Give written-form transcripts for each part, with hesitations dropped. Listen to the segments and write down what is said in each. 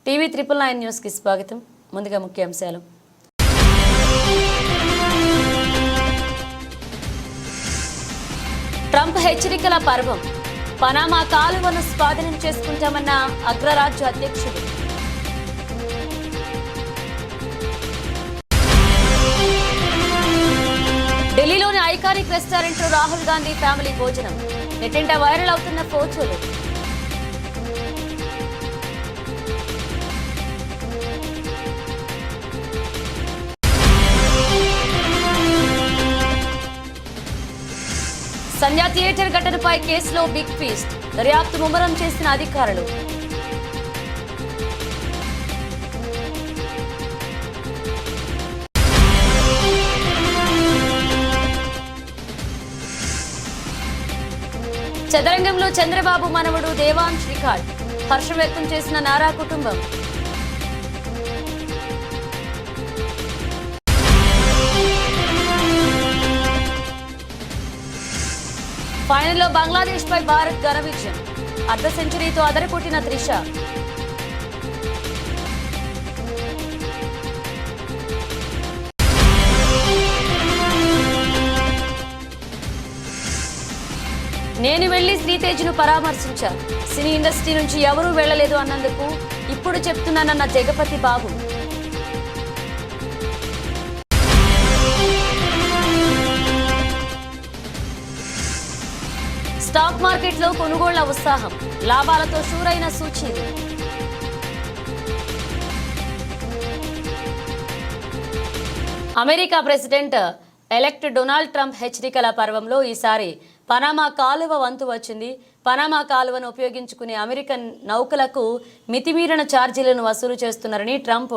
TV 999 news కి స్వాగతం. ముందుగా ముఖ్యాంశాలు. ట్రంప్ హెచ్చరికల పర్వం. పనామా కాలువను స్వాధీనం చేసుకుంటామన్న అగ్రరాజ్య అధ్యక్షుడు. ఢిల్లీలోని ఐకానిక్ రెస్టారెంట్లో రాహుల్ గాంధీ ఫ్యామిలీ భోజనం. నెట్టింట వైరల్ అవుతున్న ఫోటోలు. సంధ్యా థియేటర్ ఘటనపై కేసులో బిగ్ ట్విస్ట్. దర్యాప్తు ముమ్మరం చేసిన అధికారులు. చదరంగంలో చంద్రబాబు మనవడు దేవాంశ్ రికార్డ్. హర్షం వ్యక్తం చేసిన నారా కుటుంబం. ఫైనల్లో బంగ్లాదేశ్ పై భారత్ ఘన విజయం. అర్ధ సెంచరీతో అదరకొట్టిన త్రిష. నేను వెళ్లి శ్రీతేజ్ను పరామర్శించా. సినీ ఇండస్ట్రీ నుంచి ఎవరూ వెళ్లలేదు అన్నందుకు ఇప్పుడు చెప్తున్నానన్న జగపతి బాబు. స్టాక్ మార్కెట్లో కొనుగోళ్ల ఉత్సాహం. లాభాలతో షూరైన సూచీలు. America president elect Donald Trump హెచ్చరికల పర్వంలో ఈసారి పనామా కాలువ వంతు వచ్చింది. పనామా కాలువను ఉపయోగించుకునే అమెరికన్ నౌకలకు మితిమీరిన ఛార్జీలను వసూలు చేస్తున్నారని ట్రంప్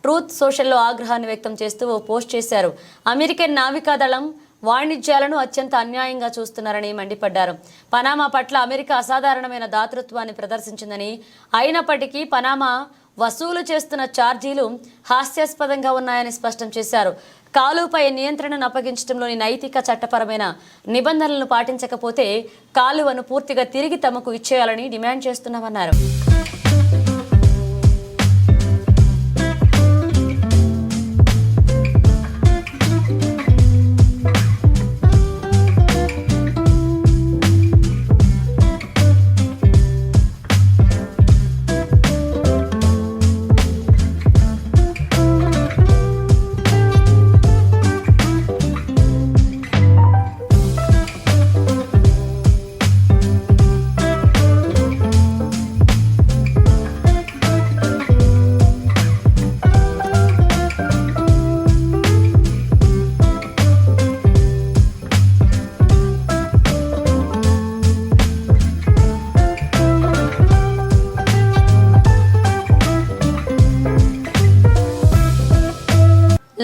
ట్రూత్ సోషల్లో ఆగ్రహాన్ని వ్యక్తం చేస్తూ ఓ పోస్ట్ చేశారు. అమెరికన్ నావికాదళం వాణిజ్యాలను అత్యంత అన్యాయంగా చూస్తున్నారని మండిపడ్డారు. పనామా పట్ల అమెరికా అసాధారణమైన దాతృత్వాన్ని ప్రదర్శించిందని, అయినప్పటికీ పనామా వసూలు చేస్తున్న ఛార్జీలు హాస్యాస్పదంగా ఉన్నాయని స్పష్టం చేశారు. కాలువపై నియంత్రణను అప్పగించడంలోని నైతిక చట్టపరమైన నిబంధనలను పాటించకపోతే కాలువను పూర్తిగా తిరిగి తమకు ఇచ్చేయాలని డిమాండ్ చేస్తున్నామన్నారు.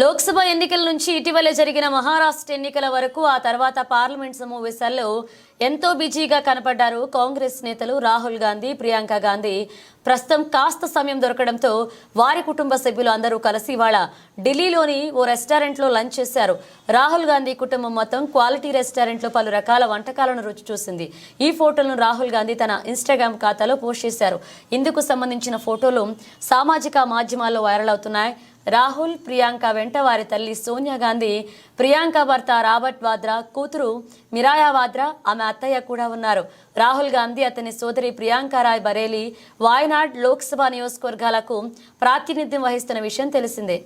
లోక్సభ ఎన్నికల నుంచి ఇటీవలే జరిగిన మహారాష్ట్ర ఎన్నికల వరకు, ఆ తర్వాత పార్లమెంట్ సమావేశాల్లో ఎంతో బిజీగా కనపడ్డారు కాంగ్రెస్ నేతలు రాహుల్ గాంధీ, ప్రియాంక గాంధీ. ప్రస్తుతం కాస్త సమయం దొరకడంతో వారి కుటుంబ సభ్యులు అందరూ కలిసి ఇవాళ ఢిల్లీలోని ఓ రెస్టారెంట్లో లంచ్ చేశారు. రాహుల్ గాంధీ కుటుంబం మొత్తం క్వాలిటీ రెస్టారెంట్లో పలు రకాల వంటకాలను రుచి చూసింది. ఈ ఫోటోలను రాహుల్ గాంధీ తన ఇన్స్టాగ్రామ్ ఖాతాలో పోస్ట్ చేశారు. ఇందుకు సంబంధించిన ఫోటోలు సామాజిక మాధ్యమాల్లో వైరల్ అవుతున్నాయి. రాహుల్, ప్రియాంక వెంట వారి తల్లి సోనియా గాంధీ, ప్రియాంక భర్త రాబర్ట్ వాద్రా, కూతురు మిరాయా వాద్రా, ఆమె అత్తయ్య కూడా ఉన్నారు. రాహుల్ గాంధీ అతని సోదరి ప్రియాంక రాయ్ బరేలీ, వాయనాడ్ లోక్సభ నియోజకవర్గాలకు ప్రాతినిధ్యం వహిస్తున్న విషయం తెలిసిందే.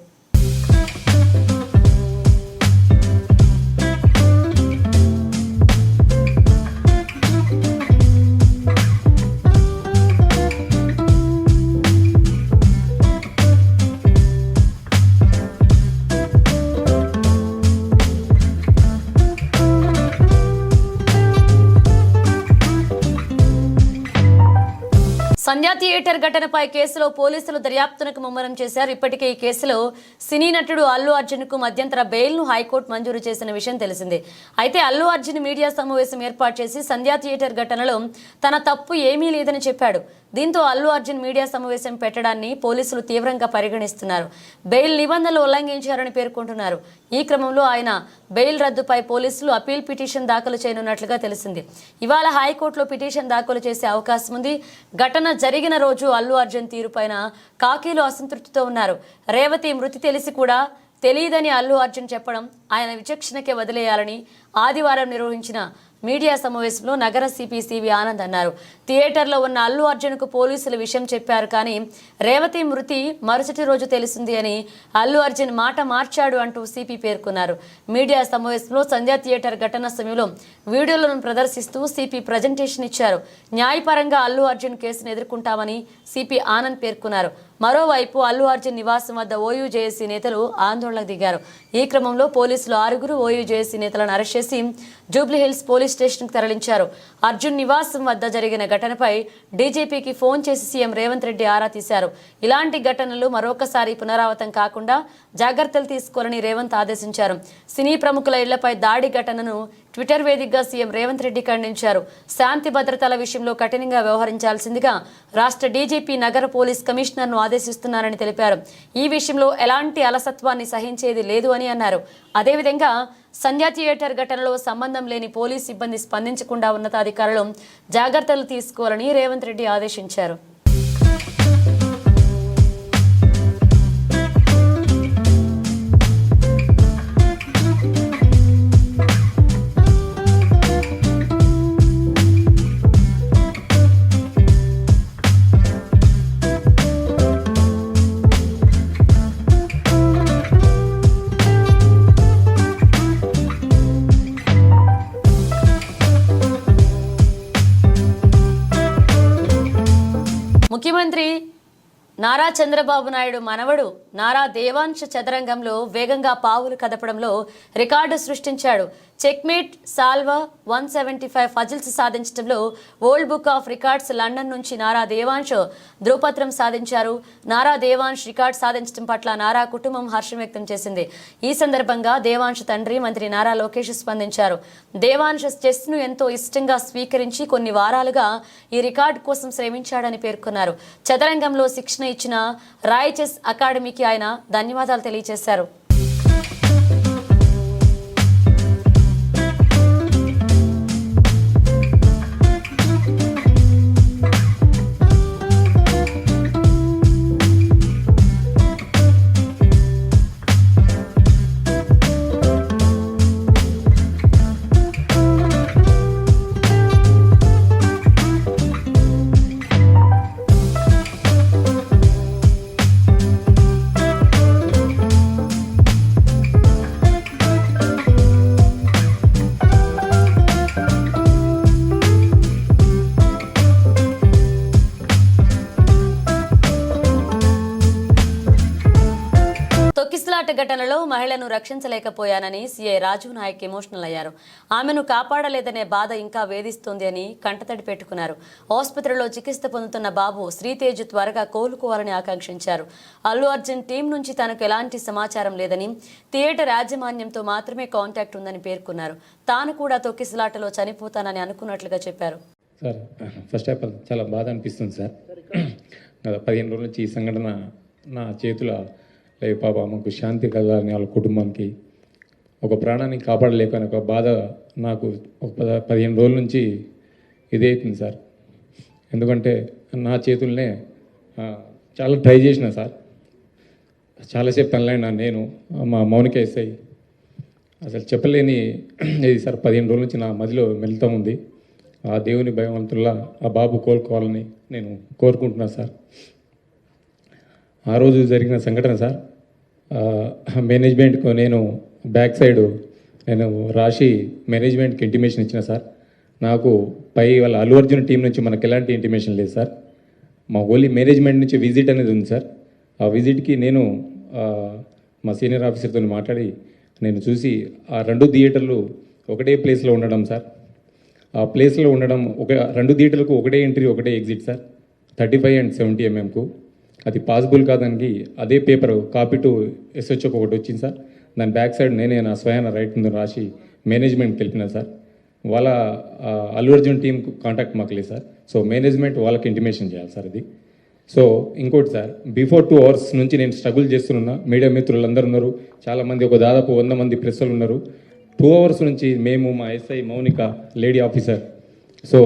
సంధ్యా థియేటర్ ఘటనపై కేసులో పోలీసులు దర్యాప్తునకు ముమ్మరం చేశారు. ఇప్పటికే ఈ కేసులో సినీ నటుడు అల్లు అర్జున్కు మధ్యంతర బెయిల్ను హైకోర్టు మంజూరు చేసిన విషయం తెలిసిందే. అయితే అల్లు అర్జున్ మీడియా సమావేశం ఏర్పాటు చేసి సంధ్యా థియేటర్ ఘటనలో తన తప్పు ఏమీ లేదని చెప్పాడు. దీంతో అల్లు అర్జున్ మీడియా సమావేశం పెట్టడాన్ని పోలీసులు తీవ్రంగా పరిగణిస్తున్నారు. బెయిల్ నిబంధనలు ఉల్లంఘించారని పేర్కొంటున్నారు. ఈ క్రమంలో ఆయన బెయిల్ రద్దుపై పోలీసులు అపీల్ పిటిషన్ దాఖలు చేయనున్నట్లుగా తెలిసింది. ఇవాళ హైకోర్టులో పిటిషన్ దాఖలు చేసే అవకాశం ఉంది. ఘటన జరిగిన రోజు అల్లు అర్జున్ తీరుపైన కాకీలు అసంతృప్తితో ఉన్నారు. రేవతి మృతి తెలిసి కూడా తెలియదని అల్లు అర్జున్ చెప్పడం ఆయన విచక్షణకే వదిలేయాలని ఆదివారం నిర్వహించిన మీడియా సమావేశంలో నగర సిపి సివి ఆనంద్ అన్నారు. థియేటర్లో ఉన్న అల్లు అర్జున్కు పోలీసులు విషయం చెప్పారు, కానీ రేవతి మృతి మరుసటి రోజు తెలిసింది అని అల్లు అర్జున్ మాట మార్చాడు అంటూ సిపి పేర్కొన్నారు. మీడియా సమావేశంలో సంధ్యా థియేటర్ ఘటన సమయంలో వీడియోలను ప్రదర్శిస్తూ సిపి ప్రజెంటేషన్ ఇచ్చారు. న్యాయపరంగా అల్లు అర్జున్ కేసును ఎదుర్కొంటామని సిపి ఆనంద్ పేర్కొన్నారు. మరోవైపు అల్లు అర్జున్ నివాసం వద్ద ఓయూజేఏసీ నేతలు ఆందోళనకు దిగారు. ఈ క్రమంలో పోలీసులు 6 ఓయూజేఏసీ నేతలను అరెస్ట్ చేసి జూబ్లీహిల్స్ పోలీస్ స్టేషన్కు తరలించారు. అర్జున్ నివాసం వద్ద జరిగిన ఘటనపై డీజీపీకి ఫోన్ చేసి సీఎం రేవంత్ రెడ్డి ఆరా తీశారు. ఇలాంటి ఘటనలు మరొకసారి పునరావృతం కాకుండా జాగ్రత్తలు తీసుకోవాలని రేవంత్ ఆదేశించారు. సినీ ప్రముఖుల ఇళ్లపై దాడి ఘటనను ట్విట్టర్ వేదికగా సీఎం రేవంత్ రెడ్డి ఖండించారు. శాంతి భద్రతల విషయంలో కఠినంగా వ్యవహరించాల్సిందిగా రాష్ట్ర డీజీపీ నగర పోలీస్ కమిషనర్ను ఆదేశిస్తున్నారని తెలిపారు. ఈ విషయంలో ఎలాంటి అలసత్వాన్ని సహించేది లేదు అని అన్నారు. అదేవిధంగా సంధ్యా థియేటర్ ఘటనలో సంబంధం లేని పోలీస్ సిబ్బంది స్పందించకుండా ఉన్నతాధికారులు జాగ్రత్తలు తీసుకోవాలని రేవంత్ రెడ్డి ఆదేశించారు. ముఖ్యమంత్రి నారా చంద్రబాబు నాయుడు మనవడు నారా దేవాంశ్ చదరంగంలో వేగంగా పావులు కదపడంలో రికార్డు సృష్టించాడు. చెక్మేట్ సాల్వా 175 ఫజిల్స్ సాధించడంలో world book of records London నుంచి నారా దేవాంశ్ ధృవపత్రం సాధించారు. నారా దేవాంశ్ రికార్డు సాధించడం పట్ల నారా కుటుంబం హర్షం వ్యక్తం చేసింది. ఈ సందర్భంగా దేవాంశ్ తండ్రి మంత్రి నారా లోకేష్ స్పందించారు. దేవాంశ్ చెస్ను ఎంతో ఇష్టంగా స్వీకరించి కొన్ని వారాలుగా ఈ రికార్డు కోసం శ్రమించాడని పేర్కొన్నారు. చదరంగంలో శిక్షణ ఇచ్చిన రాయ్ చెస్ అకాడమీకి ఆయన ధన్యవాదాలు తెలియజేశారు. తొక్కిసలాట ఘటనలో మహిళను రక్షించలేకపోయానని సీఐ రాజు నాయక్ ఎమోషనల్ అయ్యారు. ఆమెను కాపాడలేదనే బాధ ఇంకా వేధిస్తోంది అని కంటతడి పెట్టుకున్నారు. ఆసుపత్రిలో చికిత్స పొందుతున్న బాబు శ్రీతేజ్ త్వరగా కోలుకోవాలని ఆకాంక్షించారు. అల్లు అర్జున్ టీం నుంచి తనకు ఎలాంటి సమాచారం లేదని, థియేటర్ యాజమాన్యంతో మాత్రమే కాంటాక్ట్ ఉందని పేర్కొన్నారు. తాను కూడా తొక్కిసలాటలో చనిపోతానని అనుకున్నట్లుగా చెప్పారు. సార్, ఫస్ట్ ఆఫ్ ఆల్ చాలా బాధ అనిపిస్తుంది సార్. 15 రోజుల నుంచి ఈ సంఘటన నా చేతుల లే పాప మాకు శాంతి కలగాలని వాళ్ళ కుటుంబానికి ఒక ప్రాణాన్ని కాపాడలేకని ఒక బాధ నాకు ఒక 15 రోజుల నుంచి ఇదే అవుతుంది సార్. ఎందుకంటే నా చేతుల్నే చాలా ట్రై చేసిన సార్, చాలాసేపు తనలైనా నేను మా మౌనిక ఎస్ఐ అసలు చెప్పలేని ఇది సార్. 15 రోజుల నుంచి నా మదిలో మెలుతూ ఉంది. ఆ దేవుని భయవంతుల్లా ఆ బాబు కోలుకోవాలని నేను కోరుకుంటున్నాను సార్. ఆ రోజు జరిగిన సంఘటన సార్, మేనేజ్మెంట్కు నేను బ్యాక్ సైడ్ నేను రాసి మేనేజ్మెంట్కి ఇంటిమేషన్ ఇచ్చిన సార్. నాకు పై వాళ్ళ అల్లు అర్జున్ టీం నుంచి మనకు ఎలాంటి ఇంటిమేషన్ లేదు సార్. మా ఓన్లీ మేనేజ్మెంట్ నుంచి విజిట్ అనేది ఉంది సార్. ఆ విజిట్కి నేను మా సీనియర్ ఆఫీసర్తో మాట్లాడి నేను చూసి ఆ 2 థియేటర్లు ఒకటే ప్లేస్లో ఉండడం సార్. ఆ ప్లేస్లో ఉండడం 2 థియేటర్లకు ఒకటే ఎంట్రీ ఒకటే ఎగ్జిట్ సార్. 35 and 70 mm అది పాసిబుల్ కాదానికి అదే పేపర్ కాపీ టు SHOకి ఒకటి వచ్చింది సార్. దాని బ్యాక్ సైడ్ నేనే నా స్వయాన రైట్ ముందు రాసి మేనేజ్మెంట్కి వెళ్ళినా సార్. వాళ్ళ అల్లు అర్జున్ టీం కాంటాక్ట్ మాకు లేదు సార్. సో మేనేజ్మెంట్ వాళ్ళకి ఇంటిమేషన్ చేయాలి సార్ అది. సో ఇంకోటి సార్, బిఫోర్ 2 hours నుంచి నేను స్ట్రగుల్ చేస్తున్నా. మీడియా మిత్రులందరూ ఉన్నారు, చాలామంది, ఒక దాదాపు 100 మంది ప్రెస్సులు ఉన్నారు. 2 hours నుంచి మేము, మా SI Mounika lady officer, so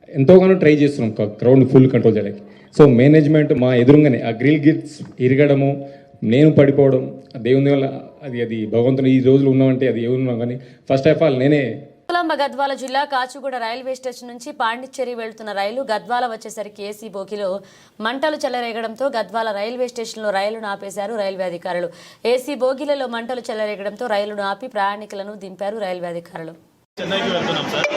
ఎంతోగానో ట్రై చేస్తున్నాం క్రౌడ్ ఫుల్ కంట్రోల్ చేయడానికి. సో మేనేజ్మెంట్ మా ఎదురుగానే ఆ గ్రిల్ గిట్స్ ఇరగడము, నేను పడిపోవడం, దేవుని వల్ల అది భగవంతుని ఈ రోజులు ఉన్నామంటే అది ఏమున్నాం. కానీ ఫస్ట్ ఆఫ్ ఆల్ నేనే కొలంబ గద్వాల జిల్లా కాచిగూడ రైల్వే స్టేషన్ నుంచి పాండిచ్చేరి వెళ్తున్న రైలు గద్వాల వచ్చేసరికి ఏసీ బోగిలో మంటలు చెలరేగడంతో గద్వాల రైల్వే స్టేషన్లో రైలును ఆపేశారు రైల్వే అధికారులు. ఏసీ బోగిలలో మంటలు చెలరేగడంతో రైలును ఆపి ప్రయాణికులను దింపారు రైల్వే అధికారులు. చెన్నైకి వెళ్తున్నాం సార్.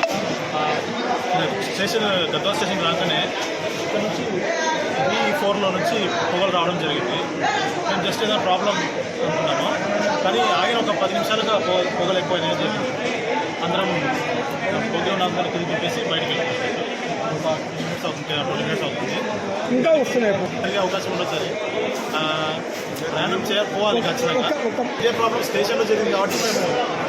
స్టేషన్ గద్వాల స్టేషన్ రాగానే ఇక్కడ నుంచి B4లో నుంచి పొగలు రావడం జరిగింది. మేము జస్ట్ ఏదైనా ప్రాబ్లం అనుకున్నాము, కానీ ఆగిన ఒక 10 నిమిషాలుగా పొగలు ఎక్కువైనాయి జరిగింది. అందరం పొగలు ఉన్న అందరం కింద తిప్పేసి బయటికి వెళ్ళిపోతాం. ఒక 20 minutes అవుతుంది. ఇంకా వస్తున్నాయి. జరిగే అవకాశం ఉండదు సార్. ప్రయాణం పోవాలి ఖచ్చితంగా. ఇదే ప్రాబ్లం స్టేషన్లో జరిగింది కాబట్టి మేము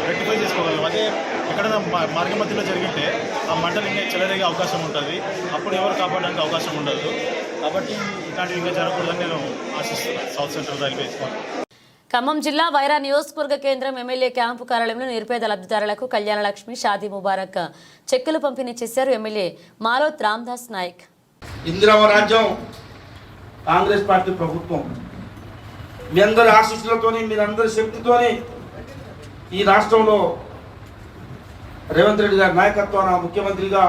రెక్టిఫై చేసుకోగలం. అదే ఎక్కడైనా మార్గ మధ్యలో జరిగితే ఆ మంటలు ఇంకా చెలరేగే అవకాశం ఉంటుంది. అప్పుడు ఎవరు కాపాడడానికి అవకాశం ఉండదు. కాబట్టి ఇలాంటివి ఇంకా జరగకూడదని నేను ఆశిస్తున్నాను. South central railway. ఖమ్మం జిల్లా వైరా నియోజకవర్గ కేంద్రం ఎమ్మెల్యే క్యాంపు కార్యాలయంలో నిరుపేద లబ్ధిదారులకు కళ్యాణ లక్ష్మి, షాదీ ముబారక్ చెక్కులు పంపిణీ చేశారు ఎమ్మెల్యే మాలోత్ రామ్దాస్ నాయక్. ఇందిరమ్మ రాజ్యం, కాంగ్రెస్ పార్టీ ప్రభుత్వం, మీ అందరి ఆశీస్సులతోని, మీరందరి శక్తితోని ఈ రాష్ట్రంలో రేవంత్ రెడ్డి గారి నాయకత్వాన ముఖ్యమంత్రిగా,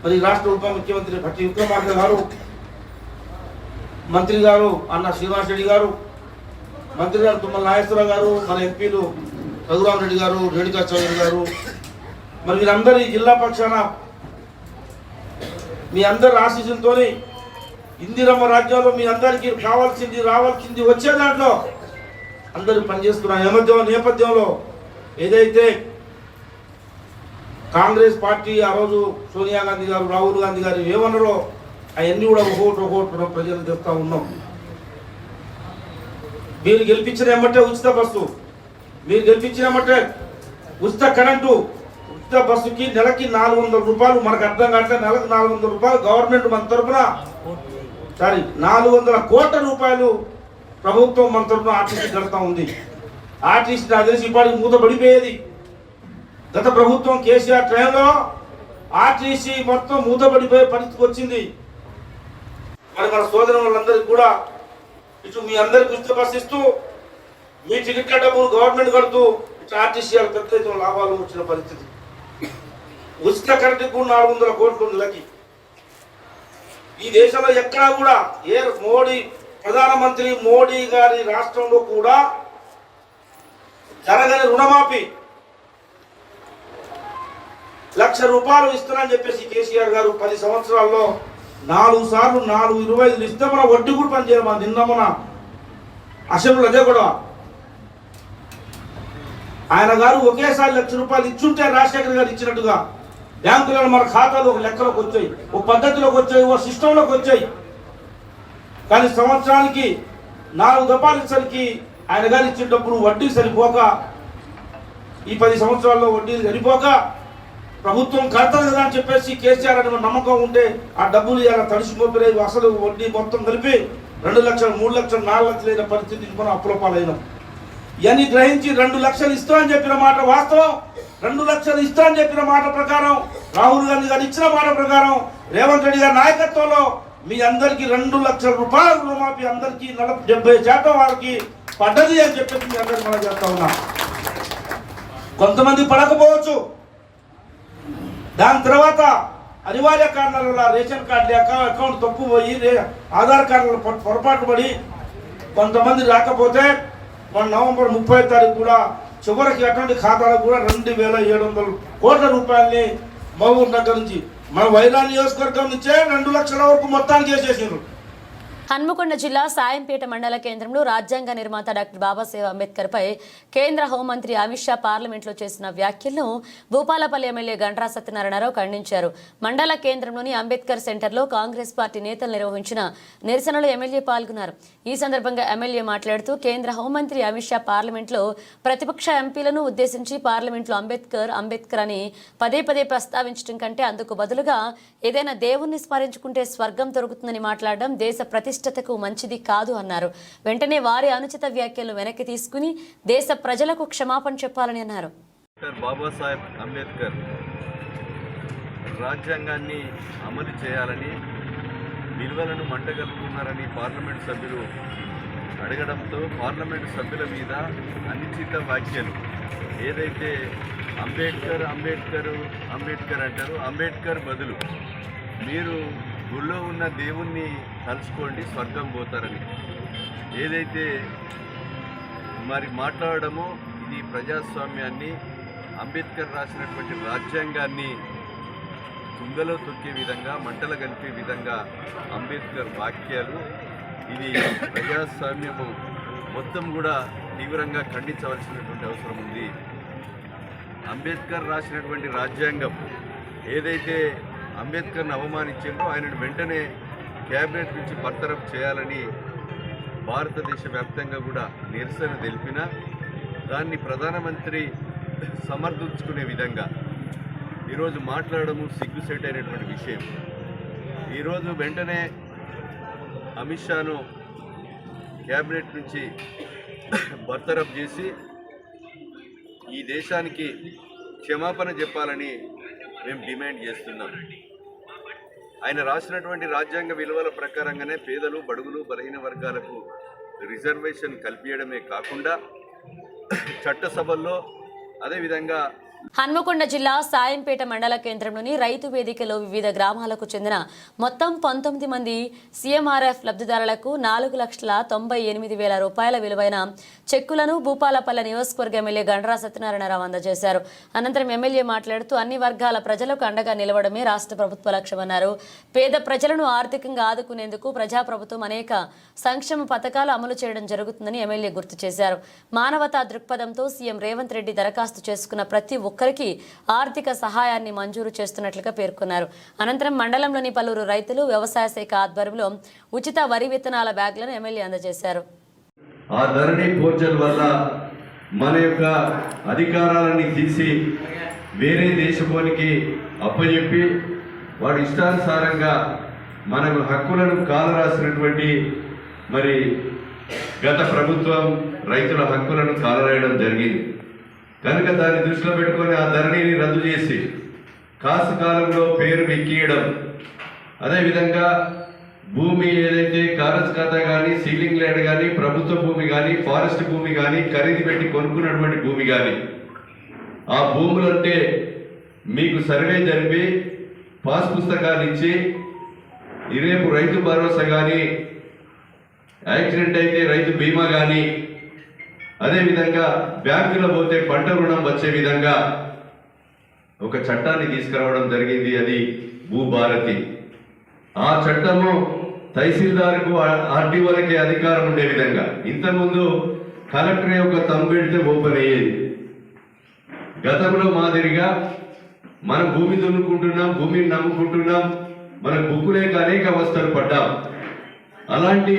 మరి రాష్ట్ర ఉప ముఖ్యమంత్రి భట్టి విక్రమార్క గారు, మంత్రి గారు అన్న శ్రీనివాస్ రెడ్డి గారు, మంత్రి గారు తుమ్మల నాగేశ్వరరావు గారు, మన ఎంపీలు రఘురామరెడ్డి గారు, రేణుకా చౌదరి గారు, మరి వీరందరి జిల్లా పక్షాన మీ అందరి ఆశీస్సులతో ఇందిరమ్మ రాజ్యంలో మీ అందరికీ కావాల్సింది, రావాల్సింది వచ్చే దాంట్లో అందరూ పనిచేస్తున్న నేపథ్యంలో ఏదైతే కాంగ్రెస్ పార్టీ ఆ రోజు సోనియా గాంధీ గారు, రాహుల్ గాంధీ గారు ఏమన్నారో అవన్నీ కూడా ఒకటి ప్రజలు చెప్తా ఉన్నాం. మీరు గెలిపించిన ఏమంటే ఉచిత బస్సు, మీరు గెలిపించిన ఏమంటే ఉచిత కరెంటు, ఉచిత బస్సుకి నెలకి 400 రూపాయలు. మనకు అర్థం కావట్లేదు. నెలకు 400 రూపాయలు గవర్నమెంట్ మన తరఫున 400 కోట్ల రూపాయలు ప్రభుత్వం మన తరఫున ఆర్టీసీ కడతా ఉంది. ఆర్టీసీ నాకు తెలిసి ఇప్పటికి మూతపడిపోయేది. గత ప్రభుత్వం కేసీఆర్ ట్రైన్లో ఆర్టీసీ మొత్తం మూతపడిపోయే పరిస్థితికి వచ్చింది. మరి మన సోదరు వాళ్ళందరికీ కూడా ఇటు మీ అందరికి ఉచిత బస్సు ఇస్తూ, మీ టికెట్ల డబ్బులు గవర్నమెంట్ కడుతూ, ఇటు ఆర్టీసీ పెద్ద ఎత్తున లాభాలు వచ్చిన పరిస్థితి. ఉచిత కరెంటుకు కూడా 400 కోట్లు నెలకి. ఈ దేశంలో ఎక్కడా కూడా ప్రధానమంత్రి మోడీ గారి రాష్ట్రంలో కూడా జరగని రుణమాఫీ 1,00,000 రూపాయలు ఇస్తున్నానని చెప్పేసి కేసీఆర్ గారు 10 సంవత్సరాల్లో 4 సార్లు 4.25 ఇస్తే మన వడ్డీ కూడా పనిచేయాలి. మన నిన్న మన అసెంబ్లీ అదే కూడా ఆయన గారు ఒకేసారి 1,00,000 రూపాయలు ఇచ్చుంటే రాజశేఖర్ గారు ఇచ్చినట్టుగా బ్యాంకులలో మన ఖాతాలు ఒక లెక్కలోకి వచ్చాయి, ఒక పద్ధతిలోకి వచ్చాయి, ఒక సిస్టంలోకి వచ్చాయి. కానీ సంవత్సరానికి 4 దఫాలు ఇచ్చరికి ఆయన గారు ఇచ్చేటప్పుడు వడ్డీ సరిపోక, ఈ 10 సంవత్సరాల్లో వడ్డీ సరిపోక ప్రభుత్వం కడతది కదా అని చెప్పేసి కేసీఆర్ అని నమ్మకం ఉంటే ఆ డబ్బులు ఇలా తడిసిపోయి అసలు వడ్డీ మొత్తం కలిపి 2 లక్షలు, 3 లక్షలు, 4 లక్షలు అయిన పరిస్థితికి మనం అప్పుల పాలైనాం. ఇవన్నీ గ్రహించి 2 లక్షలు ఇస్తామని చెప్పిన మాట వాస్తవం. 2 లక్షలు ఇస్తామని చెప్పిన మాట ప్రకారం, రాహుల్ గాంధీ గారు ఇచ్చిన మాట ప్రకారం, రేవంత్ రెడ్డి గారి నాయకత్వంలో మీ అందరికీ 2 లక్షల రూపాయలు రుణమాఫీ అందరికీ 70% వారికి పడ్డది అని చెప్పేసి మీ అందరికీ మనం చెప్తా ఉన్నాం. కొంతమంది పడకపోవచ్చు. దాని తర్వాత అనివార్య కారణాల వల్ల రేషన్ కార్డు లేక, అకౌంట్ తప్పు పోయి, ఆధార్ కార్డులో పొరపాటు పడి కొంతమంది రాకపోతే మన నవంబర్ 30 తారీఖు కూడా చివరికి అటువంటి ఖాతాలకు కూడా 2,700 కోట్ల రూపాయలని మహబూబ్ నగర్ నుంచి, మన వైరా నియోజకవర్గం నుంచే 2 లక్షల వరకు మొత్తానికి వేసేసారు. హన్మకొండ జిల్లా సాయంపేట మండల కేంద్రంలో రాజ్యాంగ నిర్మాత డాక్టర్ బాబాసాహెబ్ అంబేద్కర్ పై కేంద్ర హోంమంత్రి అమిత్ షా పార్లమెంట్లో చేసిన వ్యాఖ్యలను భూపాలపల్లి ఎమ్మెల్యే గంట్రా సత్యనారాయణరావు ఖండించారు. మండల కేంద్రంలోని అంబేద్కర్ సెంటర్లో కాంగ్రెస్ పార్టీ నేతలు నిర్వహించిన నిరసనలో ఎమ్మెల్యే పాల్గొన్నారు. ఈ సందర్భంగా ఎమ్మెల్యే మాట్లాడుతూ కేంద్ర హోంమంత్రి అమిత్ షా పార్లమెంట్లో ప్రతిపక్ష ఎంపీలను ఉద్దేశించి పార్లమెంట్లో అంబేద్కర్ అని పదే పదే ప్రస్తావించడం కంటే అందుకు బదులుగా ఏదైనా దేవుణ్ణి స్మరించుకుంటే స్వర్గం దొరుకుతుందని మాట్లాడడం దేశ ప్రతిష్టతకు మంచిది కాదు అన్నారు. వెంటనే వారి అనుచిత వ్యాఖ్యలు వెనక్కి తీసుకుని దేశ ప్రజలకు క్షమాపణ చెప్పాలని అన్నారు. డాక్టర్ బాబాసాహెబ్ అంబేద్కర్ రాజ్యాంగాన్ని అమలు చేయాలని విలువలను మంటగలుపుతున్నారని పార్లమెంట్ సభ్యులు అడగడంతో పార్లమెంట్ సభ్యుల మీద అనుచిత వ్యాఖ్యలు ఏదైతే అంబేద్కర్ అంటారు, అంబేద్కర్ బదులు మీరు గుళ్ళో ఉన్న దేవుణ్ణి తలుచుకోండి స్వర్గం పోతారని ఏదైతే మరి మాట్లాడడమో ఇది ప్రజాస్వామ్యాన్ని అంబేద్కర్ రాసినటువంటి రాజ్యాంగాన్ని తుంగలో తొక్కే విధంగా మంటలు కలిపే విధంగా అంబేద్కర్ వాక్యాలు ఇది ప్రజాస్వామ్యము మొత్తం కూడా తీవ్రంగా ఖండించవలసినటువంటి అవసరం ఉంది. అంబేద్కర్ రాసినటువంటి రాజ్యాంగం ఏదైతే అంబేద్కర్ని అవమానించిందో ఆయనను వెంటనే క్యాబినెట్ నుంచి బర్తరఫ్ చేయాలని భారతదేశ వ్యాప్తంగా కూడా నిరసన తెలిపిన దాన్ని ప్రధానమంత్రి సమర్థించుకునే విధంగా ఈరోజు మాట్లాడము సిగ్గుసేటైనటువంటి విషయం. ఈరోజు వెంటనే అమిత్ షాను క్యాబినెట్ నుంచి బర్తరఫ్ చేసి ఈ దేశానికి క్షమాపణ చెప్పాలని మేము డిమాండ్ చేస్తున్నాం. ఆయన రాసినటువంటి రాజ్యాంగ విలువల ప్రకారంగానే పేదలు, బడుగులు, బలహీన వర్గాలకు రిజర్వేషన్ కల్పించడమే కాకుండా చట్టసభల్లో అదేవిధంగా హన్మకొండ జిల్లా సాయంపేట మండల కేంద్రంలోని రైతు వేదికలో వివిధ గ్రామాలకు చెందిన మొత్తం 19 మంది సీఎంఆర్ఎఫ్ లబ్ధిదారులకు 4,98,000 రూపాయల విలువైన చెక్కులను భూపాలపల్లి నియోజకవర్గ ఎమ్మెల్యే గండ్రా సత్యనారాయణరావు అందజేశారు. అనంతరం ఎమ్మెల్యే మాట్లాడుతూ అన్ని వర్గాల ప్రజలకు అండగా నిలవడమే రాష్ట్ర ప్రభుత్వ లక్ష్యమన్నారు. పేద ప్రజలను ఆర్థికంగా ఆదుకునేందుకు ప్రజాప్రభుత్వం అనేక సంక్షేమ పథకాలు అమలు చేయడం జరుగుతుందని ఎమ్మెల్యే గుర్తు చేశారు. మానవతా దృక్పథంతో సీఎం రేవంత్ రెడ్డి దరఖాస్తు చేసుకున్న ప్రతి ఒక్కరికి ఆర్థిక సహాయాన్ని మంజూరు చేస్తున్నట్లుగా పేర్కొన్నారు. అనంతరం మండలంలోని పలువురు రైతులు వ్యవసాయ శాఖ ఆధ్వర్యంలో ఉచిత వరి విత్తనాల బ్యాగులను ఎమ్మెల్యే అందజేశారు. ఆ ధరణి పోర్టల్ వల్ల మన యొక్క అధికారాలని తీసి వేరే దేశపోనికి అప్పచెప్పి వాడి ఇష్టానుసారంగా మనకు హక్కులను కాలరాసినటువంటి మరి గత ప్రభుత్వం రైతుల హక్కులను కాలరాయడం జరిగింది కనుక దాన్ని దృష్టిలో పెట్టుకొని ఆ ధరణిని రద్దు చేసి కాసు కాలంలో పేరు ఎక్కియడం, అదేవిధంగా భూమి ఏదైతే కారస్ ఖాతా కానీ, సీలింగ్ ల్యాండ్ కానీ, ప్రభుత్వ భూమి కానీ, ఫారెస్ట్ భూమి కానీ, ఖరీదు పెట్టి కొనుక్కున్నటువంటి భూమి కానీ ఆ భూములంటే మీకు సర్వే జరిపి పాస్ పుస్తకాలు ఇచ్చి రేపు రైతు భరోసా కానీ, యాక్సిడెంట్ అయితే రైతు బీమా కానీ, అదేవిధంగా బ్యాంకులో పోతే పంట రుణం వచ్చే విధంగా ఒక చట్టాన్ని తీసుకురావడం జరిగింది. అది భూభారతి. ఆ చట్టము తహసీల్దార్కు ఆర్డీఓలకి అధికారం ఉండే విధంగా, ఇంతకుముందు కలెక్టర్ యొక్క తంబు పెడితే ఓపెన్ అయ్యేది. గతంలో మాదిరిగా మనం భూమి దున్నుకుంటున్నాం, భూమిని నమ్ముకుంటున్నాం, మనకు బుక్కులేక అనేక అవస్థలు పడ్డాం. అలాంటి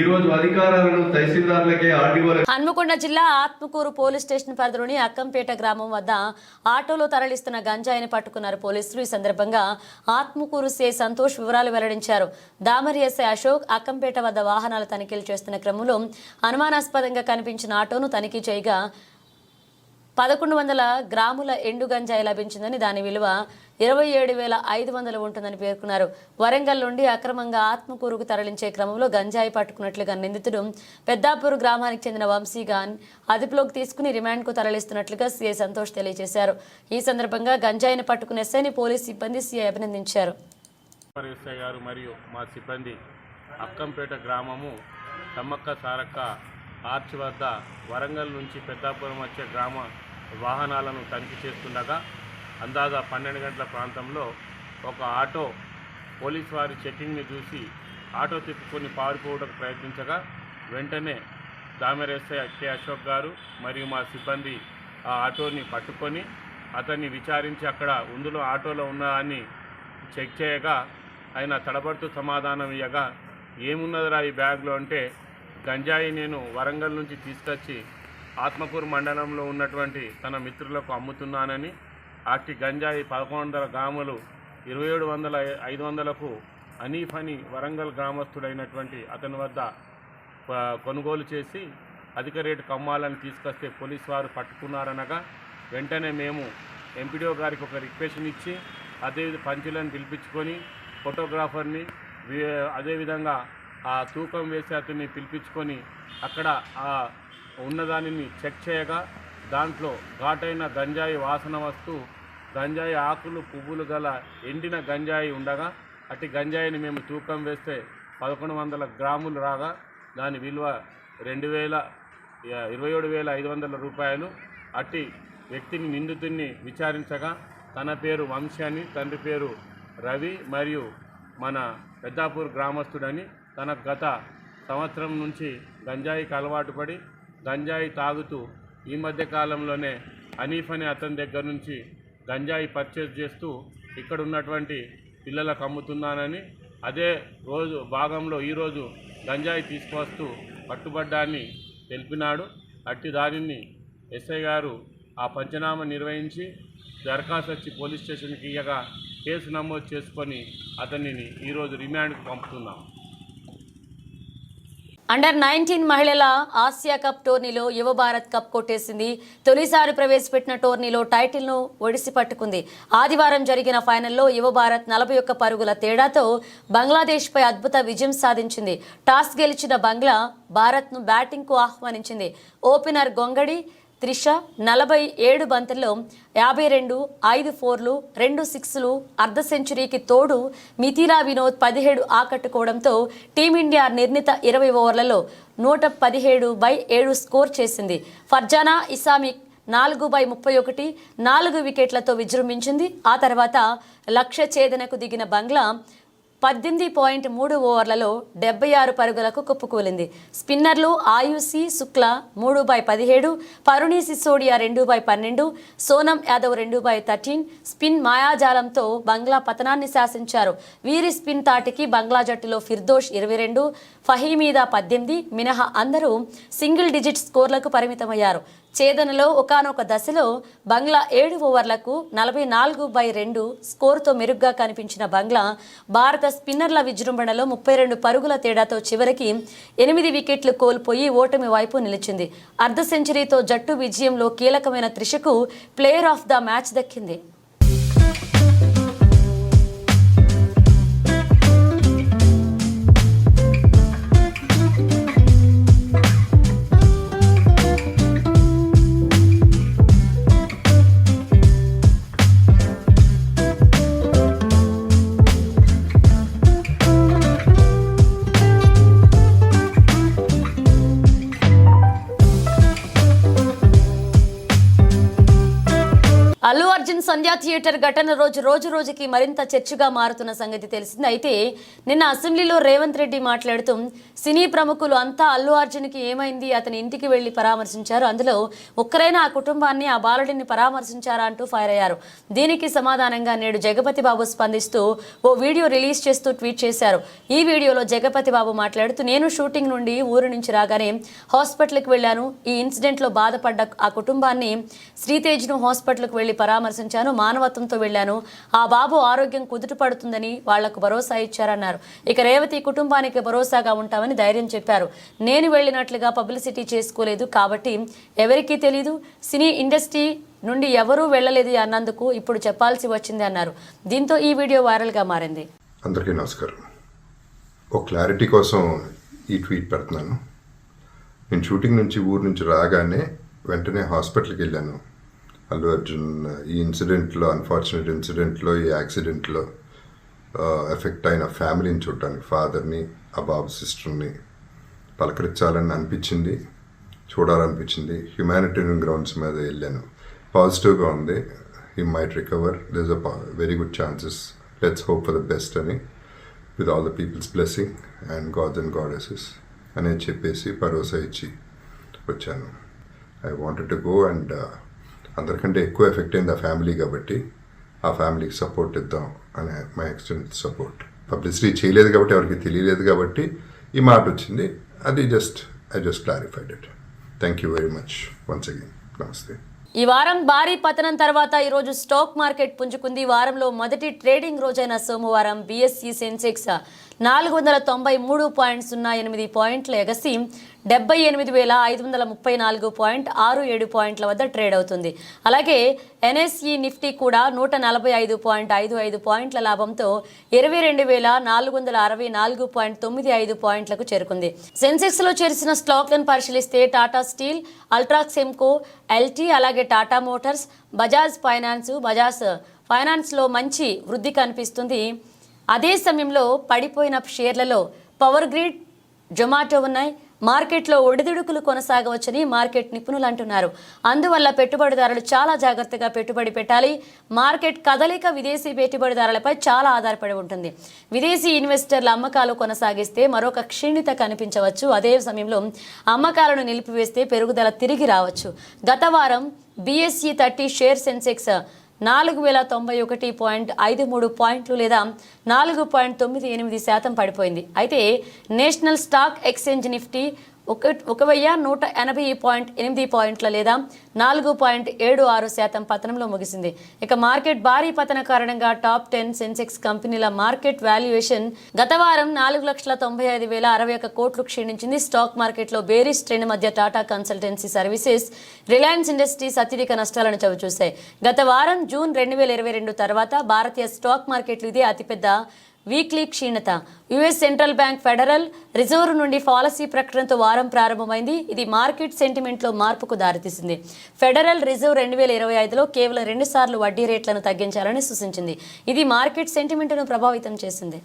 ఈరోజు అధికారాలను తహసీల్దార్లకే ఆర్డీఓలకే. హన్మకొండ జిల్లా ఆత్మకూరు పోలీస్ స్టేషన్ పరిధిలోని అక్కంపేట గ్రామం వద్ద ఆటోలో తరలిస్తున్న గంజాయిని పట్టుకున్నారు పోలీసులు. ఈ సందర్భంగా ఆత్మకూరు సే సంతోష్ వివరాలు వెల్లడించారు. దామరి ఎస్ఐ అశోక్ అక్కంపేట వద్ద వాహనాల తనిఖీలు చేస్తున్న క్రమంలో అనుమానాస్పదంగా కనిపించిన ఆటోను తనిఖీ చేయగా 1100 గ్రాముల ఎండు గంజాయి లభించిందని, దాని విలువ 27,500 ఉంటుందని పేర్కొన్నారు. వరంగల్ నుండి అక్రమంగా ఆత్మకూరుకు తరలించే క్రమంలో గంజాయి పట్టుకున్నట్లుగా నిందితుడు పెద్దాపూర్ గ్రామానికి చెందిన వంశీగాన్ అదుపులోకి తీసుకుని రిమాండ్కు తరలిస్తున్నట్లుగా సీఐ సంతోష్ తెలియజేశారు. ఈ సందర్భంగా గంజాయిని పట్టుకున్న ఎస్ఐని పోలీస్ సిబ్బంది సీఐ అభినందించారు. ఎస్ఐ గారు మరియు మా సిబ్బంది అక్కంపేట గ్రామము తమ్మక్క సారక్క ఆర్చ్ వద్ద వరంగల్ నుంచి పెద్దాపురం వచ్చే గ్రామ వాహనాలను తనిఖీ చేస్తుండగా అందాజా 12 గంటల ప్రాంతంలో ఒక ఆటో పోలీస్ వారి చెకింగ్ని చూసి ఆటో తిప్పుకొని పారిపోవడానికి ప్రయత్నించగా వెంటనే దామెర్ ఎస్ఐ కె అశోక్ గారు మరియు మా సిబ్బంది ఆ ఆటోని పట్టుకొని అతన్ని విచారించి అక్కడ అందులో ఆటోలో ఉన్నదాన్ని చెక్ చేయగా ఆయన తడబడుతూ సమాధానం ఇవ్వగా ఏమున్నదిరా ఈ బ్యాగ్లో అంటే గంజాయి నేను వరంగల్ నుంచి తీసుకొచ్చి ఆత్మకూరు మండలంలో ఉన్నటువంటి తన మిత్రులకు అమ్ముతున్నానని అట్టి గంజాయి 1100 గ్రాములు 2700-500కు అనీఫ్ అని వరంగల్ గ్రామస్తుడైనటువంటి అతని వద్ద కొనుగోలు చేసి అధిక రేటుకు అమ్మాలని తీసుకొస్తే పోలీసు వారు పట్టుకున్నారనగా వెంటనే మేము ఎంపీడీఓ గారికి ఒక రిక్వెషన్ ఇచ్చి అదే పంచులను పిలిపించుకొని ఫోటోగ్రాఫర్ని అదేవిధంగా ఆ తూకం వేసి అతన్ని పిలిపించుకొని అక్కడ ఆ ఉన్నదానిని చెక్ చేయగా దాంట్లో ఘాటైన గంజాయి వాసన వస్తూ గంజాయి ఆకులు పువ్వులు గల ఎండిన గంజాయి ఉండగా అట్టి గంజాయిని మేము తూకం వేస్తే 1100 గ్రాములు రాగా దాని విలువ 27,500 రూపాయలు. అట్టి వ్యక్తిని నిందితుడిని విచారించగా తన పేరు వంశీ అని, తండ్రి పేరు రవి మరియు మన పెద్దాపూర్ గ్రామస్తుడని, తన గత సంవత్సరం నుంచి గంజాయికి అలవాటు పడి గంజాయి తాగుతూ ఈ మధ్య కాలంలోనే అనీఫ్ అనే అతని దగ్గర నుంచి గంజాయి పర్చేజ్ చేస్తూ ఇక్కడ ఉన్నటువంటి పిల్లలకు అమ్ముతున్నానని అదే రోజు భాగంలో ఈరోజు గంజాయి తీసుకువస్తూ పట్టుబడ్డాన్ని తెలిపినాడు. అట్టి దానిని ఎస్ఐ గారు ఆ పంచనామా నిర్వహించి దరఖాస్తు వచ్చి పోలీస్ స్టేషన్కి ఇయ్యగా కేసు నమోదు చేసుకొని అతనిని ఈరోజు రిమాండ్కు పంపుతున్నాం. అండర్-19 మహిళల ఆసియా కప్ టోర్నీలో యువ భారత్ కప్ కొట్టేసింది. తొలిసారి ప్రవేశపెట్టిన టోర్నీలో టైటిల్ను ఒడిసి పట్టుకుంది. ఆదివారం జరిగిన ఫైనల్లో యువ భారత్ 41 పరుగుల తేడాతో బంగ్లాదేశ్పై అద్భుత విజయం సాధించింది. టాస్ గెలిచిన బంగ్లా భారత్ను బ్యాటింగ్కు ఆహ్వానించింది. ఓపెనర్ గొంగడి త్రిష 47 బంతుల్లో 52, 5 4లు, 2 6లు, అర్ధ సెంచరీకి తోడు మిథిలా వినోద్ 17 ఆకట్టుకోవడంతో టీమిండియా నిర్ణీత 20 ఓవర్లలో 117/7 స్కోర్ చేసింది. ఫర్జానా ఇస్లామిక్ 4/31 4 వికెట్లతో విజృంభించింది. ఆ తర్వాత లక్ష్య ఛేదనకు దిగిన బంగ్లా 18.3 ఓవర్లలో 76 పరుగులకు కుప్పకూలింది. స్పిన్నర్లు ఆయుషి శుక్లా 3/17, పరుణి సిసోడియా 2/12, సోనం యాదవ్ 2/13 స్పిన్ మాయాజాలంతో బంగ్లా పతనాన్ని శాసించారు. వీరి స్పిన్ తాటికి బంగ్లా జట్టులో ఫిర్దోష్ 22, ఫహీమీదా 18 మినహా అందరూ సింగిల్ డిజిట్ స్కోర్లకు పరిమితమయ్యారు. ఛేదనలో ఒకానొక దశలో బంగ్లా 7 ఓవర్లకు 44/2 స్కోరుతో మెరుగ్గా కనిపించిన బంగ్లా భారత స్పిన్నర్ల విజృంభణలో 32 పరుగుల తేడాతో చివరికి 8 వికెట్లు కోల్పోయి ఓటమి వైపు నిలిచింది. అర్ధ సెంచరీతో జట్టు విజయంలో కీలకమైన త్రిషకు ప్లేయర్ ఆఫ్ ద మ్యాచ్ దక్కింది. అల్లు అర్జున్ సంధ్యా థియేటర్ ఘటన రోజుకి మరింత చర్చగా మారుతున్న సంగతి తెలిసింది. అయితే నిన్న అసెంబ్లీలో రేవంత్ రెడ్డి మాట్లాడుతూ సినీ ప్రముఖులు అంతా అల్లు అర్జున్కి ఏమైంది, అతని ఇంటికి వెళ్లి పరామర్శించారు, అందులో ఒక్కరైనా ఆ కుటుంబాన్ని, ఆ బాలుడిని పరామర్శించారా అంటూ ఫైర్ అయ్యారు. దీనికి సమాధానంగా నేడు జగపతి బాబు స్పందిస్తూ ఓ వీడియో రిలీజ్ చేస్తూ ట్వీట్ చేశారు. ఈ వీడియోలో జగపతి బాబు మాట్లాడుతూ, నేను షూటింగ్ నుండి ఊరు నుంచి రాగానే హాస్పిటల్కి వెళ్ళాను. ఈ ఇన్సిడెంట్లో బాధపడ్డ ఆ కుటుంబాన్ని, శ్రీతేజ్ను హాస్పిటల్కి వెళ్లి పరామర్శించాను. మానవత్వంతో వెళ్లాను. ఆ బాబు ఆరోగ్యం కుదుట పడుతుందని వాళ్లకు భరోసా ఇచ్చారన్నారు. ఇక రేవతి కుటుంబానికి భరోసాగా ఉంటామని ధైర్యం చెప్పారు. నేను వెళ్ళినట్లుగా పబ్లిసిటీ చేసుకోలేదు కాబట్టి ఎవరికీ తెలీదు. సినీ ఇండస్ట్రీ నుండి ఎవరూ వెళ్ళలేదు అన్నందుకు ఇప్పుడు చెప్పాల్సి వచ్చింది అన్నారు. దీంతో ఈ వీడియో వైరల్గా మారింది. అందరికీ నమస్కారం. ఒక క్లారిటీ కోసం ఈ ట్వీట్ పెడుతున్నాను. నేను షూటింగ్ నుంచి ఊరు నుంచి రాగానే వెంటనే హాస్పిటల్కి వెళ్ళాను. అల్లు అర్జున్ ఈ ఇన్సిడెంట్లో, అన్ఫార్చునేట్ ఇన్సిడెంట్లో, ఈ యాక్సిడెంట్లో ఎఫెక్ట్ అయిన ఫ్యామిలీని చూడటానికి, ఫాదర్ని, ఆ బాబు సిస్టర్ని పలకరించాలని అనిపించింది, చూడాలనిపించింది. హ్యుమానిటేరియన్ గ్రౌండ్స్ మీద వెళ్ళాను. పాజిటివ్గా ఉంది. He might recover, there is a very good chances, let's hope for the best అని with all the peoples blessing and gods and goddesses అనేది చెప్పేసి భరోసా ఇచ్చి వచ్చాను. I wanted to go and అందరికంటే ఎక్కువ ఎఫెక్ట్ అయింది ఆ ఫ్యామిలీ కాబట్టి ఆ ఫ్యామిలీకి సపోర్ట్ ఇద్దాం అనే మై ఎక్స్టెంట్ సపోర్ట్. పబ్లిసిటీ చేయలేదు కాబట్టి ఎవరికి తెలియలేదు కాబట్టి ఈ మాట వచ్చింది. అది I just clarified it. Thank you very much once again. నమస్తే. ఈ వారం భారీ పతనం తర్వాత ఈరోజు స్టాక్ మార్కెట్ పుంజుకుంది. వారంలో మొదటి ట్రేడింగ్ రోజైన సోమవారం బీఎస్ఈ సెన్సెక్స్ 493.08 పాయింట్ల ఎగసి 78,534.67 పాయింట్ల వద్ద ట్రేడ్ అవుతుంది. అలాగే ఎన్ఎస్ఈ నిఫ్టీ కూడా 145.55 పాయింట్ల లాభంతో 22,464.95 పాయింట్లకు చేరుకుంది. సెన్సెక్స్లో చేర్చిన స్టాక్లను పరిశీలిస్తే టాటా స్టీల్, అల్ట్రాక్స్ సెమ్కో, ఎల్టీ, అలాగే టాటా మోటార్స్, బజాజ్ ఫైనాన్స్లో మంచి వృద్ధి కనిపిస్తుంది. అదే సమయంలో పడిపోయిన షేర్లలో పవర్ గ్రిడ్, జొమాటో ఉన్నాయి. మార్కెట్లో ఒడిదుడుకులు కొనసాగవచ్చని మార్కెట్ నిపుణులు అంటున్నారు. అందువల్ల పెట్టుబడిదారులు చాలా జాగ్రత్తగా పెట్టుబడి పెట్టాలి. మార్కెట్ కదలిక విదేశీ పెట్టుబడిదారులపై చాలా ఆధారపడి ఉంటుంది. విదేశీ ఇన్వెస్టర్ల అమ్మకాలు కొనసాగిస్తే మరొక క్షీణత కనిపించవచ్చు. అదే సమయంలో అమ్మకాలను నిలిపివేస్తే పెరుగుదల తిరిగి రావచ్చు. గత వారం బీఎస్ఈ 30 షేర్ సెన్సెక్స్ 4,091.53 పాయింట్లు లేదా 4.98% పడిపోయింది. అయితే నేషనల్ స్టాక్ ఎక్స్చేంజ్ నిఫ్టీ 1,180.8 పాయింట్ల లేదా 4.76% పతనంలో ముగిసింది. ఇక మార్కెట్ భారీ పతన కారణంగా టాప్ 10 సెన్సెక్స్ కంపెనీల మార్కెట్ వాల్యుయేషన్ గత వారం 4,95,061 కోట్లు క్షీణించింది. స్టాక్ మార్కెట్లో బేరిష్ ట్రెండ్ మధ్య Tata consultancy services, Reliance industries అత్యధిక నష్టాలను చవిచూశాయి. గత వారం జూన్ 2022 తర్వాత భారతీయ స్టాక్ మార్కెట్లు ఇదే అతిపెద్ద వీక్లీ క్షీణత. US central bank federal reserve నుండి పాలసీ ప్రకటనతో వారం ప్రారంభమైంది. ఇది మార్కెట్ సెంటిమెంట్లో మార్పుకు దారితీసింది. ఫెడరల్ రిజర్వ్ 2025లో కేవలం 2 సార్లు వడ్డీ రేట్లను తగ్గించాలని సూచించింది. ఇది మార్కెట్ సెంటిమెంట్ను ప్రభావితం చేసింది.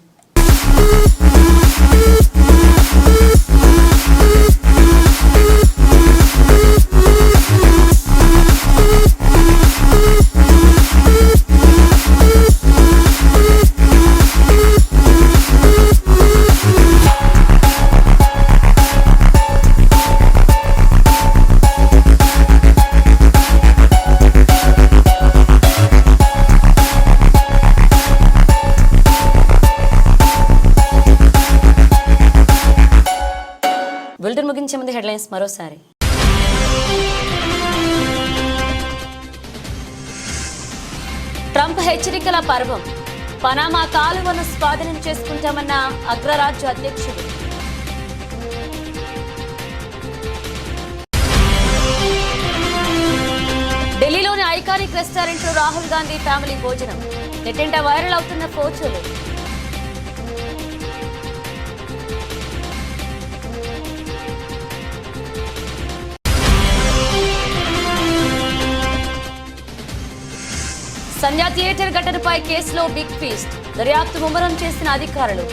బులెటిన్ ముగించే ముందు హెడ్లైన్స్ మరోసారి. ట్రంప్ హెచ్చరికల పర్వం. పనామా కాలువను స్వాధీనం చేసుకుంటామన్న అగ్రరాజ్య అధ్యక్షుడు. ఢిల్లీలోని ఐకానిక్ రెస్టారెంట్లో రాహుల్ గాంధీ ఫ్యామిలీ భోజనం. నెట్టింట వైరల్ అవుతున్న ఫోటోలు. సంధ్యా థియేటర్ ఘటనపై కేసులో బిగ్ ఫీస్ట్. దర్యాప్తు ముమ్మరం చేసిన అధికారులు.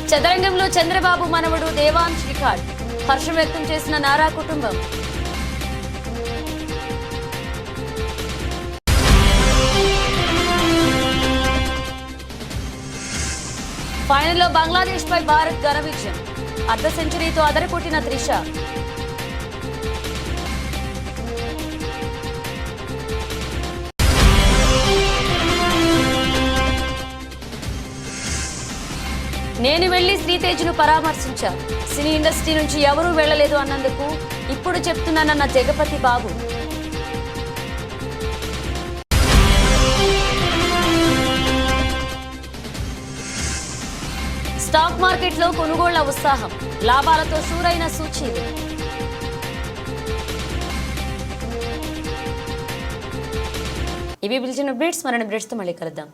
చదరంగంలో చంద్రబాబు మనవడు దేవాంశ్ రికార్డ్. హర్షం వ్యక్తం చేసిన నారా కుటుంబం. ఫైనల్లో బంగ్లాదేశ్ పై భారత్ ఘన విజయం. అర్ధ సెంచరీతో అదరకొట్టిన త్రిష. నేను వెళ్లి శ్రీతేజ్ను పరామర్శించా. సినీ ఇండస్ట్రీ నుంచి ఎవరూ వెళ్లలేదు అన్నందుకు ఇప్పుడు చెప్తున్నానన్న జగపతి బాబు. స్టాక్ మార్కెట్లో కొనుగోళ్ల ఉత్సాహం. లాభాలతో షూరైన సూచీలు. ఇవి బులెటిన్ అప్డేట్స్. మరిన్ని అప్డేట్స్తో మళ్ళీ కలుద్దాం.